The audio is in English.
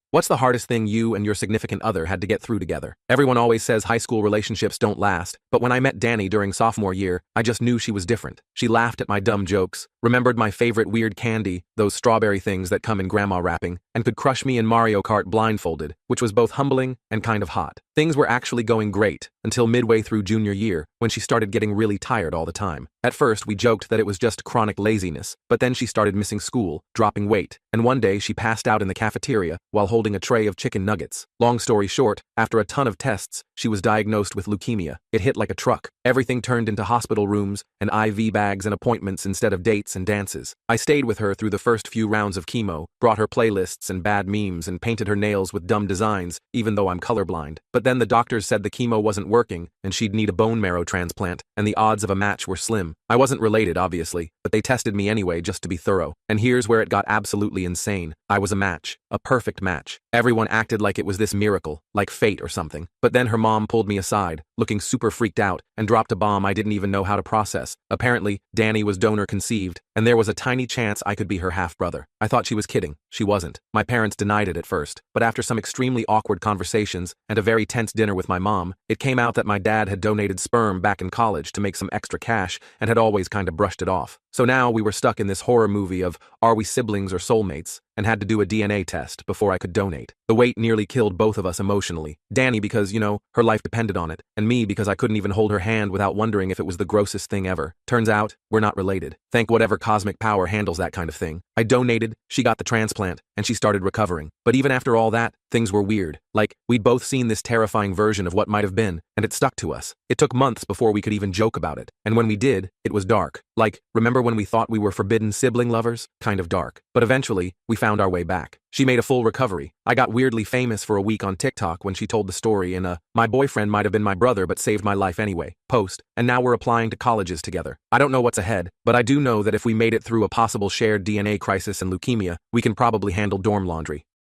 What's the hardest thing you and your significant other had to get through together? Everyone always says high school relationships don't last, but when I met Danny during sophomore year, I just knew she was different. She laughed at my dumb jokes, remembered my favorite weird candy, those strawberry things that come in grandma wrapping, and could crush me in Mario Kart blindfolded, which was both humbling and kind of hot. Things were actually going great, until midway through junior year, when she started getting really tired all the time. At first, we joked that it was just chronic laziness, but then she started missing school, dropping weight, and one day she passed out in the cafeteria while holding a tray of chicken nuggets. Long story short, after a ton of tests, she was diagnosed with leukemia. It hit like a truck. Everything turned into hospital rooms and IV bags and appointments instead of dates and dances. I stayed with her through the first few rounds of chemo, brought her playlists and bad memes, and painted her nails with dumb designs, even though I'm colorblind. But then the doctors said the chemo wasn't working and she'd need a bone marrow transplant, and the odds of a match were slim. I wasn't related, obviously, but they tested me anyway just to be thorough. And here's where it got absolutely insane. I was a match. A perfect match. Everyone acted like it was this miracle, like fate or something. But then her mom pulled me aside, looking super freaked out, and dropped a bomb I didn't even know how to process. Apparently, Danny was donor conceived, and there was a tiny chance I could be her half-brother. I thought she was kidding. She wasn't. My parents denied it at first, but after some extremely awkward conversations and a very tense dinner with my mom, it came out that my dad had donated sperm back in college to make some extra cash and had always kind of brushed it off. So now we were stuck in this horror movie of are we siblings or soulmates, and had to do a DNA test before I could donate. The wait nearly killed both of us emotionally. Danny because, her life depended on it, and me because I couldn't even hold her hand without wondering if it was the grossest thing ever. Turns out, we're not related. Thank whatever cosmic power handles that kind of thing. I donated, she got the transplant, and she started recovering. But even after all that, things were weird. Like, we'd both seen this terrifying version of what might have been, and it stuck to us. It took months before we could even joke about it. And when we did, it was dark. Like, remember when we thought we were forbidden sibling lovers? Kind of dark. But eventually, we found our way back. She made a full recovery. I got weirdly famous for a week on TikTok when she told the story in a "my boyfriend might have been my brother but saved my life anyway" post, and now we're applying to colleges together. I don't know what's ahead, but I do know that if we made it through a possible shared DNA crisis and leukemia, we can probably handle dorm laundry.